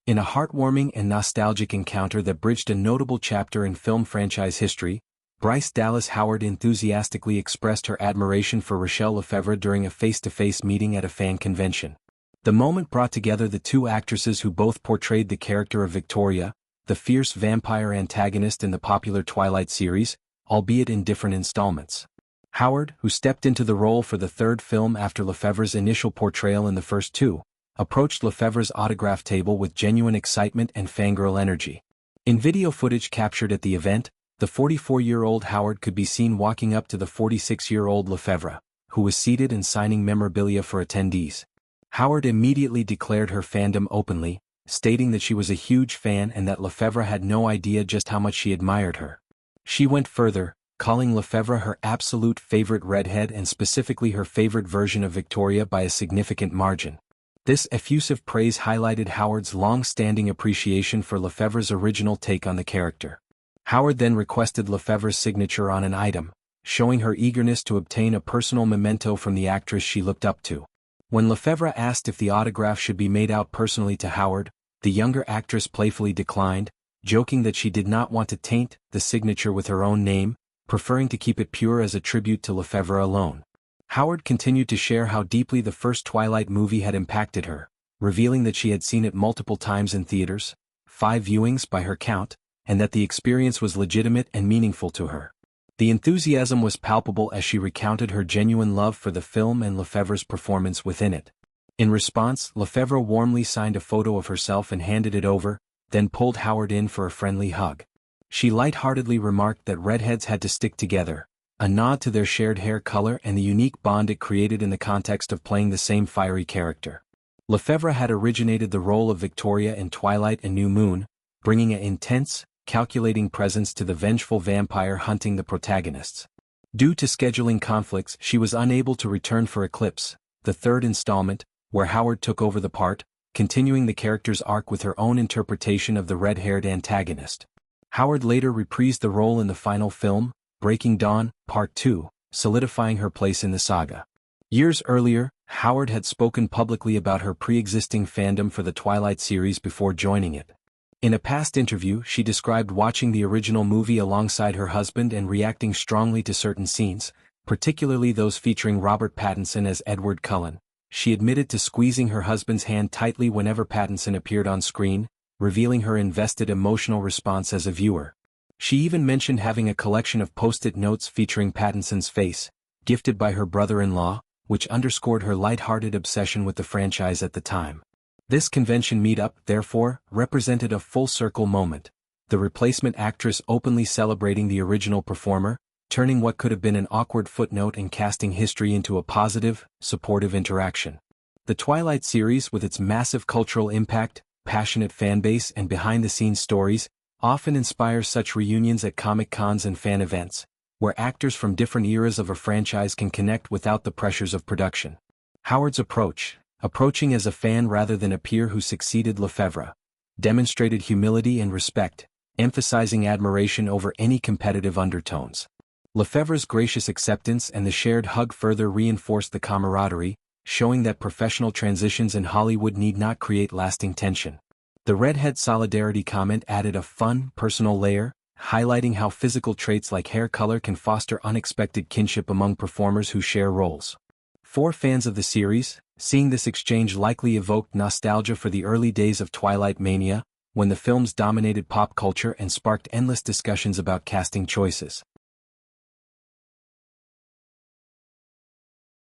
In a heartwarming and nostalgic encounter that bridged a notable chapter in film franchise history, Bryce Dallas Howard enthusiastically expressed her admiration for Rachelle LeFevre during a face-to-face meeting at a fan convention. The moment brought together the two actresses who both portrayed the character of Victoria, the fierce vampire antagonist in the popular Twilight series, albeit in different installments. Howard, who stepped into the role for the third film after LeFevre's initial portrayal in the first two, approached LeFevre's autograph table with genuine excitement and fangirl energy. In video footage captured at the event, the 44-year-old Howard could be seen walking up to the 46-year-old LeFevre, who was seated and signing memorabilia for attendees. Howard immediately declared her fandom openly, stating that she was a huge fan and that LeFevre had no idea just how much she admired her. She went further, calling LeFevre her absolute favorite redhead and specifically her favorite version of Victoria by a significant margin. This effusive praise highlighted Howard's long-standing appreciation for LeFevre's original take on the character. Howard then requested LeFevre's signature on an item, showing her eagerness to obtain a personal memento from the actress she looked up to. When LeFevre asked if the autograph should be made out personally to Howard, the younger actress playfully declined, joking that she did not want to taint the signature with her own name, preferring to keep it pure as a tribute to LeFevre alone. Howard continued to share how deeply the first Twilight movie had impacted her, revealing that she had seen it multiple times in theaters, 5 viewings by her count, and that the experience was legitimate and meaningful to her. The enthusiasm was palpable as she recounted her genuine love for the film and LeFevre's performance within it. In response, LeFevre warmly signed a photo of herself and handed it over, then pulled Howard in for a friendly hug. She lightheartedly remarked that redheads had to stick together, a nod to their shared hair color and the unique bond it created in the context of playing the same fiery character. LeFevre had originated the role of Victoria in Twilight and New Moon, bringing an intense, calculating presence to the vengeful vampire hunting the protagonists. Due to scheduling conflicts, she was unable to return for Eclipse, the third installment, where Howard took over the part, continuing the character's arc with her own interpretation of the red-haired antagonist. Howard later reprised the role in the final film, Breaking Dawn, Part 2, solidifying her place in the saga. Years earlier, Howard had spoken publicly about her pre-existing fandom for the Twilight series before joining it. In a past interview, she described watching the original movie alongside her husband and reacting strongly to certain scenes, particularly those featuring Robert Pattinson as Edward Cullen. She admitted to squeezing her husband's hand tightly whenever Pattinson appeared on screen, revealing her invested emotional response as a viewer. She even mentioned having a collection of post-it notes featuring Pattinson's face, gifted by her brother-in-law, which underscored her light-hearted obsession with the franchise at the time. This convention meetup, therefore, represented a full-circle moment, the replacement actress openly celebrating the original performer, turning what could have been an awkward footnote and casting history into a positive, supportive interaction. The Twilight series, with its massive cultural impact, passionate fanbase and behind-the-scenes stories, often inspires such reunions at Comic Cons and fan events, where actors from different eras of a franchise can connect without the pressures of production. Howard's approaching as a fan rather than a peer who succeeded LeFevre, demonstrated humility and respect, emphasizing admiration over any competitive undertones. LeFevre's gracious acceptance and the shared hug further reinforced the camaraderie, showing that professional transitions in Hollywood need not create lasting tension. The redhead solidarity comment added a fun, personal layer, highlighting how physical traits like hair color can foster unexpected kinship among performers who share roles. For fans of the series, seeing this exchange likely evoked nostalgia for the early days of Twilight mania, when the films dominated pop culture and sparked endless discussions about casting choices.